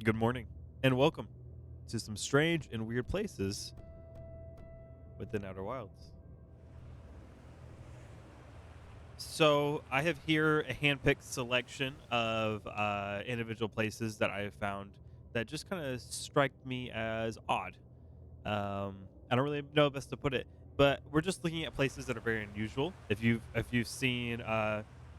Good morning, and welcome to some strange and weird places within Outer Wilds. So, I have here a handpicked selection of individual places that I have found that just kind of strike me as odd. I don't really know best to put it, but we're just looking at places that are very unusual. If you've seen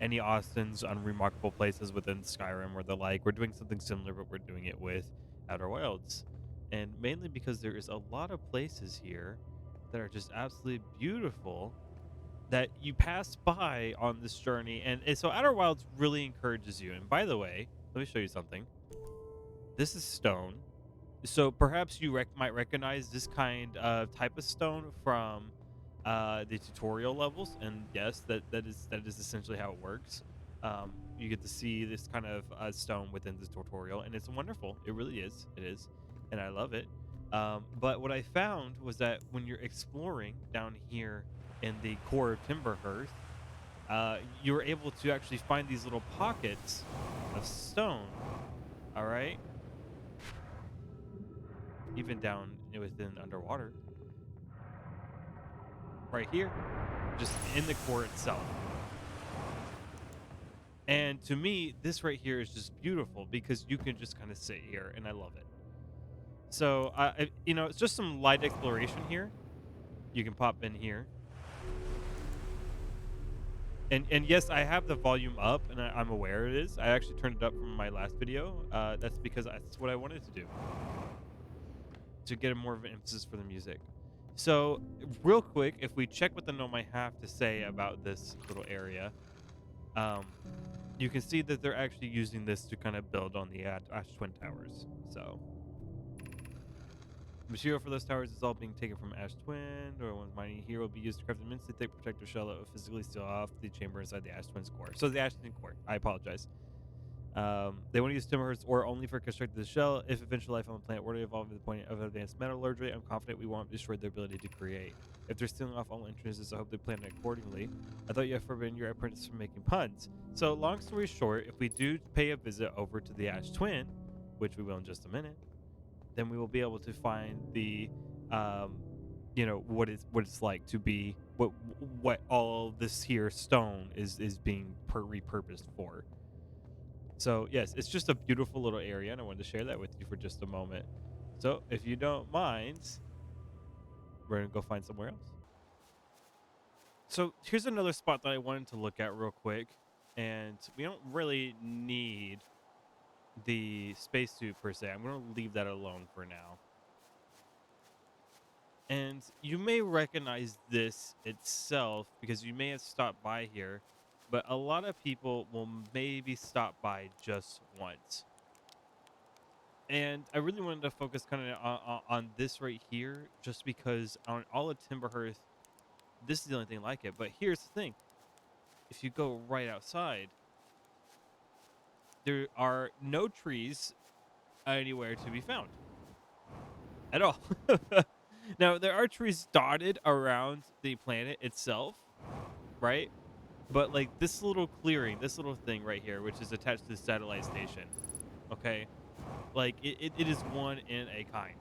any Austin's unremarkable places within Skyrim or the like, we're doing something similar, but we're doing it with Outer Wilds, and mainly because there is a lot of places here that are just absolutely beautiful that you pass by on this journey, and so Outer Wilds really encourages you. And by the way, let me show you something. This is stone, so perhaps you might recognize this kind of type of stone from the tutorial levels, and yes, that is essentially how it works. You get to see this kind of stone within this tutorial, and it's wonderful. It really is. It is, and I love it. But what I found was that when you're exploring down here in the core of Timberhearth, you're able to actually find these little pockets of stone. All right, even down within underwater, right here, just in the core itself. And to me, this right here is just beautiful because you can just kind of sit here, and I love it. So, it's just some light exploration here. You can pop in here, and yes, I have the volume up, and I'm aware it is. I actually turned it up from my last video. That's because that's what I wanted to do, to get a more of an emphasis for the music. So, real quick, if we check what the gnome might have to say about this little area, um, you can see that they're actually using this to kind of build on the Ash Twin Towers. So, material for those towers is all being taken from Ash Twin, or one's mining here will be used to craft an immensely thick protective shell that will physically seal off the chamber inside the Ash Twin's core. So, the Ash Twin core. I apologize. They want to use Timberhearth's ore only for constructing the shell. If eventual life on the planet were to evolve to the point of advanced metallurgy, I'm confident we won't destroy their ability to create. If they're stealing off all entrances, I hope they plan it accordingly. I thought you had forbidden your apprentice from making puns. So, long story short, if we do pay a visit over to the Ash Twin, which we will in just a minute, then we will be able to find the, um, what it's like to be what all this here stone is being repurposed for. So, yes, it's just a beautiful little area, and I wanted to share that with you for just a moment. So, if you don't mind, we're going to go find somewhere else. So, here's another spot that I wanted to look at real quick, and we don't really need the spacesuit per se. I'm going to leave that alone for now. And you may recognize this itself because you may have stopped by here, but a lot of people will maybe stop by just once. And I really wanted to focus kind of on this right here, just because on all of Timberhearth, this is the only thing like it. But here's the thing: if you go right outside, there are no trees anywhere to be found at all. Now there are trees dotted around the planet itself, right? But like this little clearing, this little thing right here, which is attached to the satellite station, okay, like it is one in a kind.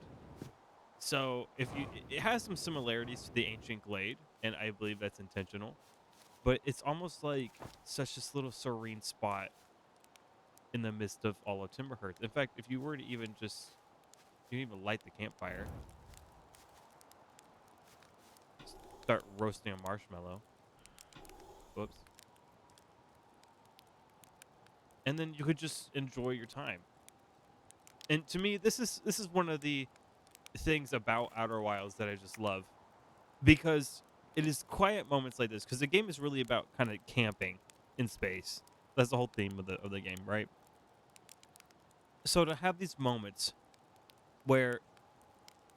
So it has some similarities to the ancient glade, and I believe that's intentional. But it's almost like such this little serene spot in the midst of all of Timberhearth. In fact, if you were to even just you can even light the campfire, start roasting a marshmallow. Whoops. And then you could just enjoy your time. And to me, this is one of the things about Outer Wilds that I just love, because it is quiet moments like this, because the game is really about kind of camping in space. That's the whole theme of the game, right? So to have these moments where,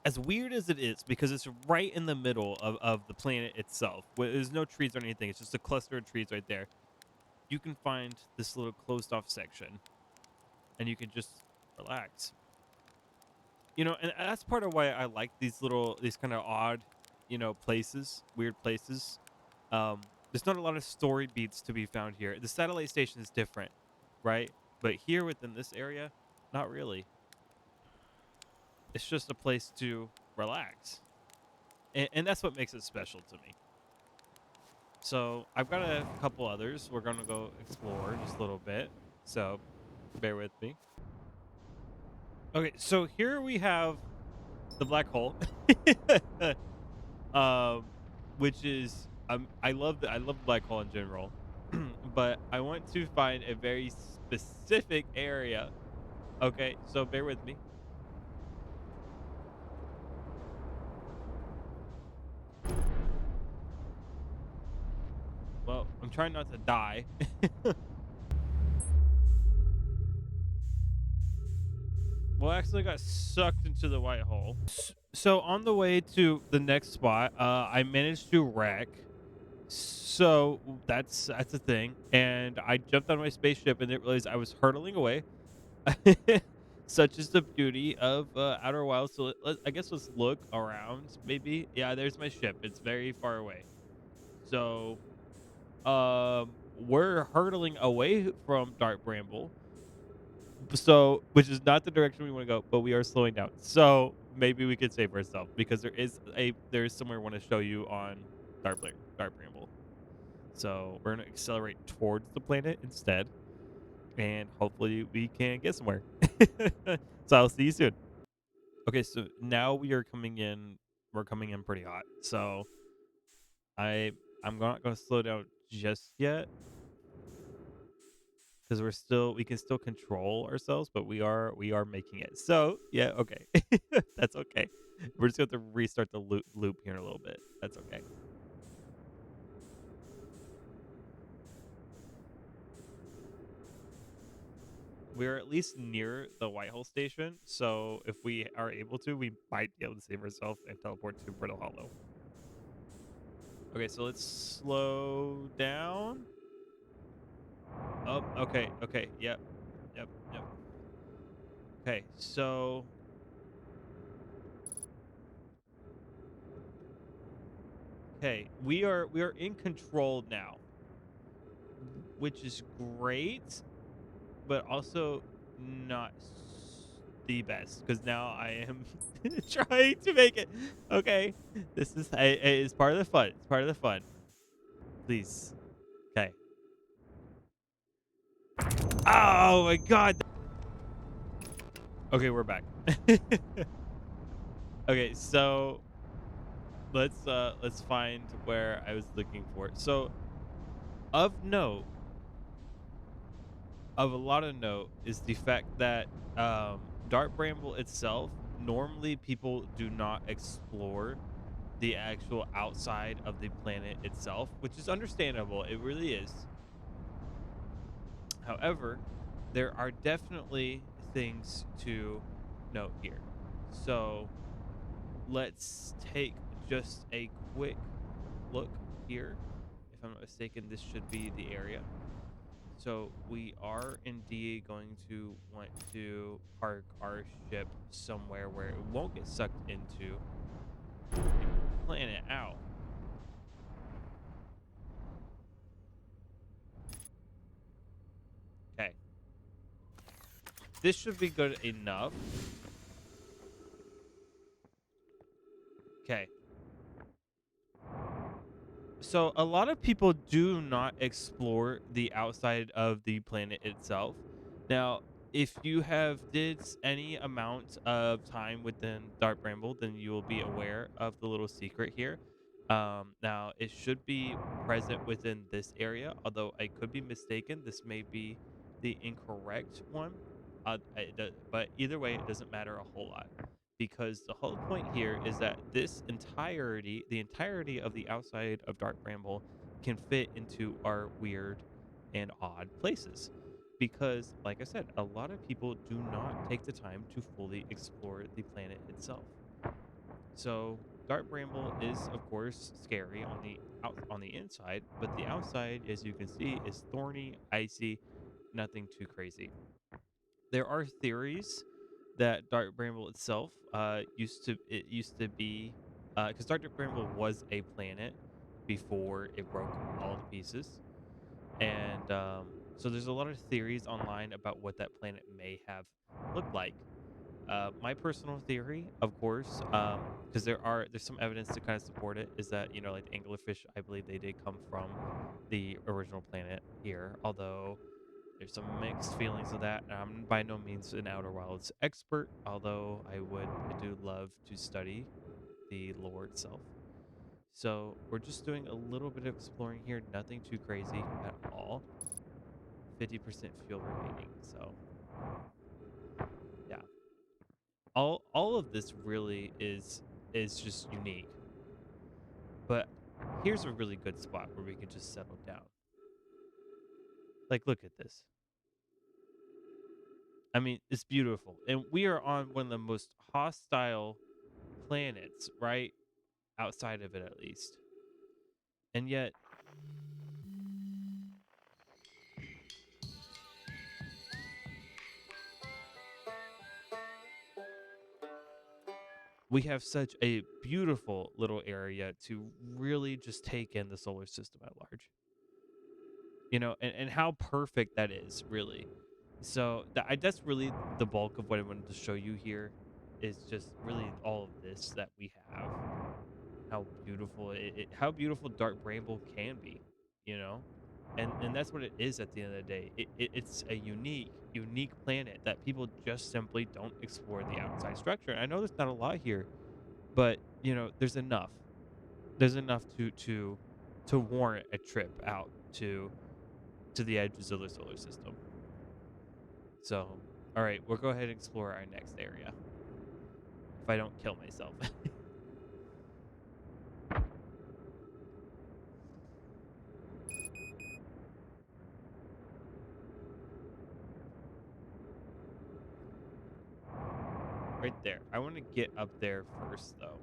as weird as it is, because it's right in the middle of the planet itself, where there's no trees or anything, it's just a cluster of trees right there, you can find this little closed off section, and you can just relax. And that's part of why I like these kind of odd, places, weird places. There's not a lot of story beats to be found here. The satellite station is different, right? But here within this area, not really. It's just a place to relax, and that's what makes it special to me. So I've got a couple others. We're gonna go explore just a little bit. So bear with me. Okay, so here we have the black hole, um, which is I love the black hole in general, but I want to find a very specific area. Okay, so bear with me. Well, I'm trying not to die. Well, I actually got sucked into the white hole. So on the way to the next spot, I managed to wreck. So that's a thing, and I jumped on my spaceship and didn't realize I was hurtling away. Such is the beauty of Outer Wilds. So I guess let's look around. Maybe, yeah. There's my ship. It's very far away. So we're hurtling away from Dark Bramble. So, which is not the direction we want to go, but we are slowing down. So maybe we could save ourselves because there is somewhere I want to show you on Dark Bramble. So we're gonna accelerate towards the planet instead, and hopefully we can get somewhere. So I'll see you soon. Okay, so now we are coming in. We're coming in pretty hot. So I I'm not gonna slow down just yet because we can still control ourselves, but we are making it. So yeah, okay, that's okay. We're just going to have to restart the loop here in a little bit. That's okay. We're at least near the Whitehall station, so if we are able to, we might be able to save ourselves and teleport to Brittle Hollow. Okay, so let's slow down. Oh, okay, okay, yep. Okay, so okay, we are in control now, which is great, but also not the best because now I am trying to make it. Okay, this is it's part of the fun. It's part of the fun. Please. Okay. Oh my god. Okay, we're back. Okay, so let's find where I was looking for. So of note, of a lot of note is the fact that Dark Bramble itself, normally people do not explore the actual outside of the planet itself, which is understandable. It really is. However, there are definitely things to note here. So let's take just a quick look here. If I'm not mistaken, this should be the area. So we are indeed going to want to park our ship somewhere where it won't get sucked into the planet out. Okay. This should be good enough. Okay. So a lot of people do not explore the outside of the planet itself. Now, if you have did any amount of time within Dark Bramble, then you will be aware of the little secret here. Now, it should be present within this area, although I could be mistaken. This may be the incorrect one. But either way, it doesn't matter a whole lot because the whole point here is that the entirety of the outside of Dark Bramble can fit into our weird and odd places. Because, like I said, a lot of people do not take the time to fully explore the planet itself. So, Dark Bramble is, of course, scary on the inside, but the outside, as you can see, is thorny, icy, nothing too crazy. There are theories that Dark Bramble itself used to be because Dark Bramble was a planet before it broke all to pieces, and so there's a lot of theories online about what that planet may have looked like. My personal theory, of course, because there's some evidence to kind of support it, is that like the anglerfish, I believe they did come from the original planet here. Although there's some mixed feelings of that. And I'm by no means an Outer Wilds expert, although I do love to study the lore itself. So we're just doing a little bit of exploring here, nothing too crazy at all. 50% fuel remaining, so yeah. All of this really is just unique. But here's a really good spot where we can just settle down. Like, look at this. I mean, it's beautiful. And we are on one of the most hostile planets, right? Outside of it, at least. And yet, we have such a beautiful little area to really just take in the solar system at large. And how perfect that is, really. So that's really the bulk of what I wanted to show you here is just really all of this that we have. How beautiful how beautiful Dark Bramble can be, you know? And that's what it is at the end of the day. It's a unique planet that people just simply don't explore the outside structure. And I know there's not a lot here, but there's enough. There's enough to warrant a trip out to the edges of the solar system. So, all right, we'll go ahead and explore our next area. If I don't kill myself. Right there. I want to get up there first, though.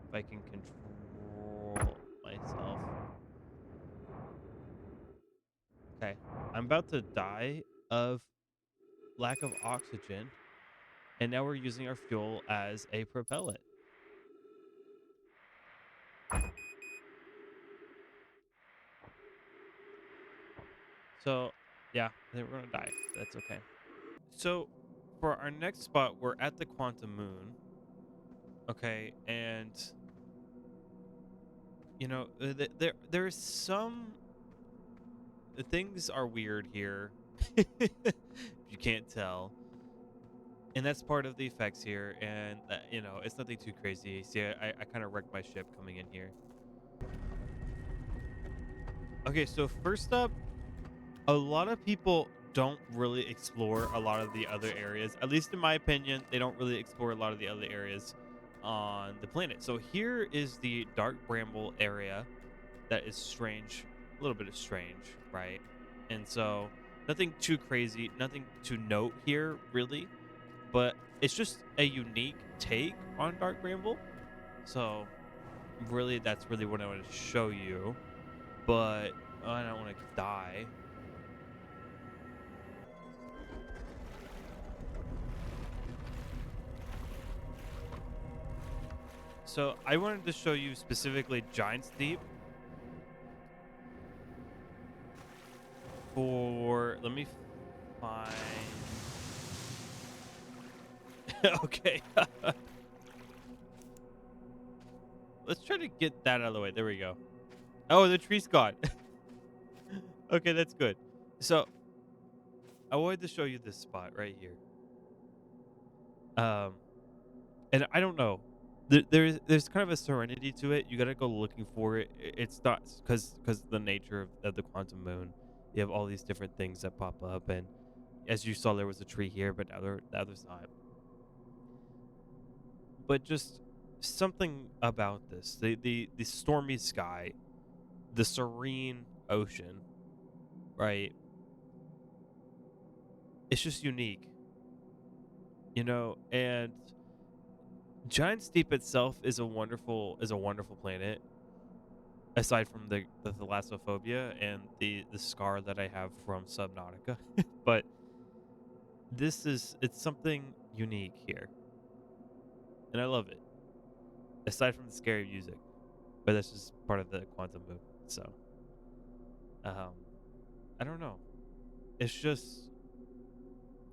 If I can control myself. Okay. I'm about to die of lack of oxygen. And now we're using our fuel as a propellant. So, yeah, I think we're going to die. That's okay. So, for our next spot, we're at the quantum moon. Okay. And, there's some things are weird here. If you can't tell. And that's part of the effects here. And, it's nothing too crazy. See, I kind of wrecked my ship coming in here. Okay, so first up, a lot of people don't really explore a lot of the other areas. At least in my opinion, they don't really explore a lot of the other areas on the planet. So here is the Dark Bramble area that is strange, a little bit of strange, right? And so nothing too crazy, nothing to note here, really. But it's just a unique take on Dark Bramble. So really, that's really what I want to show you. But I don't want to die. So I wanted to show you specifically Giant's Deep for, let me find. Okay. Let's try to get that out of the way. There we go. Oh, the tree's gone. Okay, that's good. So I wanted to show you this spot right here. Um, and I don't know. There's kind of a serenity to it. You gotta go looking for it. It's not because the nature of the quantum moon. You have all these different things that pop up, and as you saw, there was a tree here, but now there's not. But just something about this, the stormy sky, the serene ocean, right? It's just unique, and Giant Steep itself is a wonderful planet. Aside from the thalassophobia and the scar that I have from Subnautica, but it's something unique here, and I love it. Aside from the scary music, but that's just part of the quantum moon. So, um, I don't know. It's just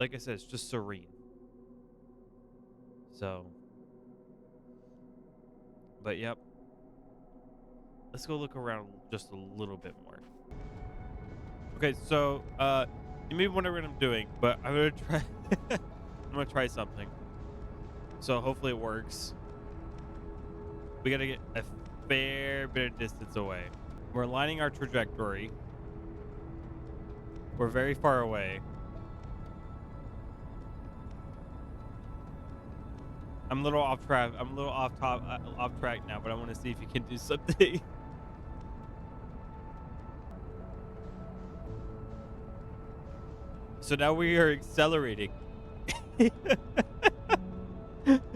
like I said, it's just serene. So, but yep. Let's go look around just a little bit more. Okay, so you may be wondering what I'm doing, but I'm gonna try. I'm gonna try something. So hopefully it works. We gotta get a fair bit of distance away. We're aligning our trajectory. We're very far away. I'm a little off track. I'm a little off track now, but I want to see if you can do something. So now we are accelerating.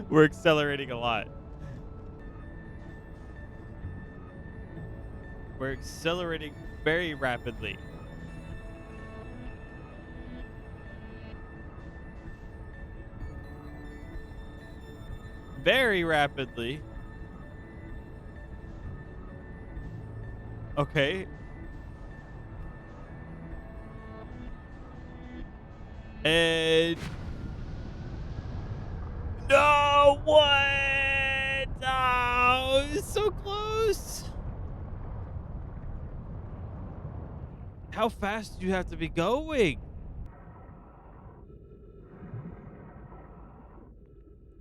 We're accelerating a lot. We're accelerating very rapidly. Very rapidly. Okay. And no, what? Oh, it's so close. How fast do you have to be going?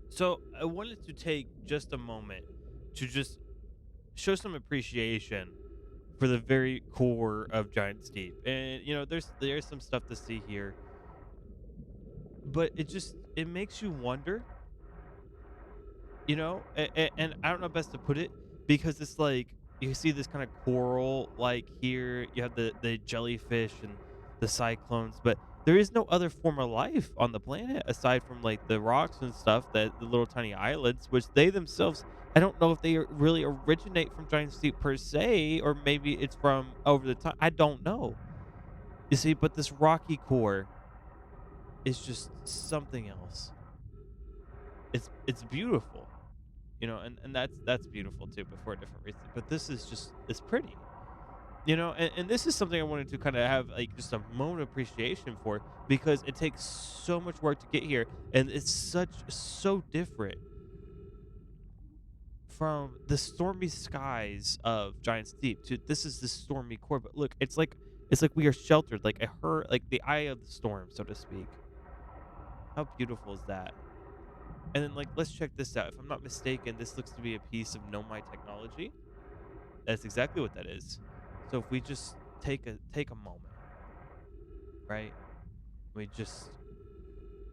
So I wanted to take just a moment to just show some appreciation for the very core of Giant Steep. And there's some stuff to see here, but it makes you wonder, and I don't know best to put it because it's like you see this kind of coral like here, you have the jellyfish and the cyclones, but there is no other form of life on the planet aside from like the rocks and stuff, that the little tiny islands, which they themselves, I don't know if they really originate from Giant Steep per se, or maybe it's from over the time. I don't know. You see, but this rocky core is just something else. It's beautiful. And that's beautiful too, but for a different reason. But this is just it's pretty. And this is something I wanted to kind of have like just a moment of appreciation for, because it takes so much work to get here, and it's so different from the stormy skies of Giant Steep to this is the stormy core. But look, it's like we are sheltered, like like the eye of the storm, so to speak. How beautiful is that? And then, like, let's check this out. If I'm not mistaken, this looks to be a piece of Nomai technology. That's exactly what that is. So if we just take a moment, right? We just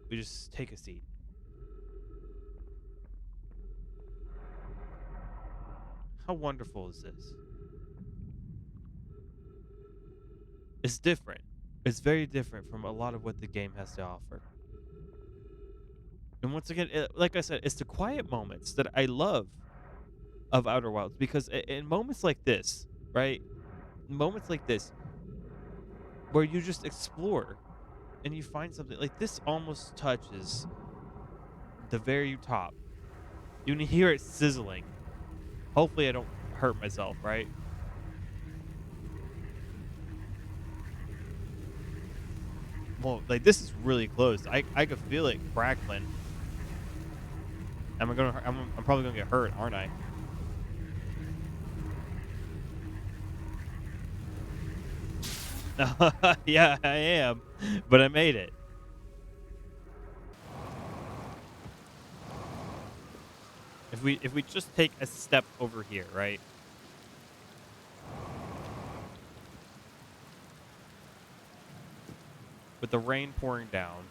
we just take a seat. How wonderful is this? It's different. It's very different from a lot of what the game has to offer. And once again, like I said, it's the quiet moments that I love of Outer Wilds, because in moments like this, right? Moments like this where you just explore and you find something like this almost touches the very top. You can hear it sizzling. Hopefully, I don't hurt myself, right? Well, like this is really close. I could feel it crackling. I'm probably gonna get hurt, aren't I? Yeah, I am, but I made it. If we just take a step over here, right? With the rain pouring down,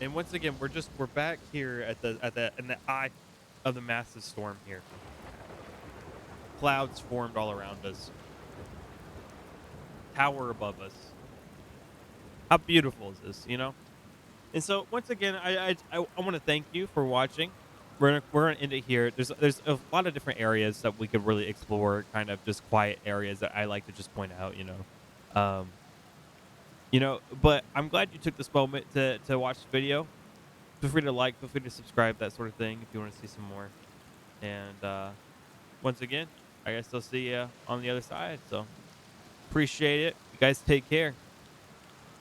and once again, we're back here at the in the eye of the massive storm here. Clouds formed all around us, tower above us. How beautiful is this? And so once again, I want to thank you for watching. We're gonna end it here. There's a lot of different areas that we could really explore, kind of just quiet areas that I like to just point out. Um, But I'm glad you took this moment to watch the video. Feel free to like, feel free to subscribe, that sort of thing, if you want to see some more. And once again, I guess I'll see you on the other side. So. Appreciate it. You guys take care.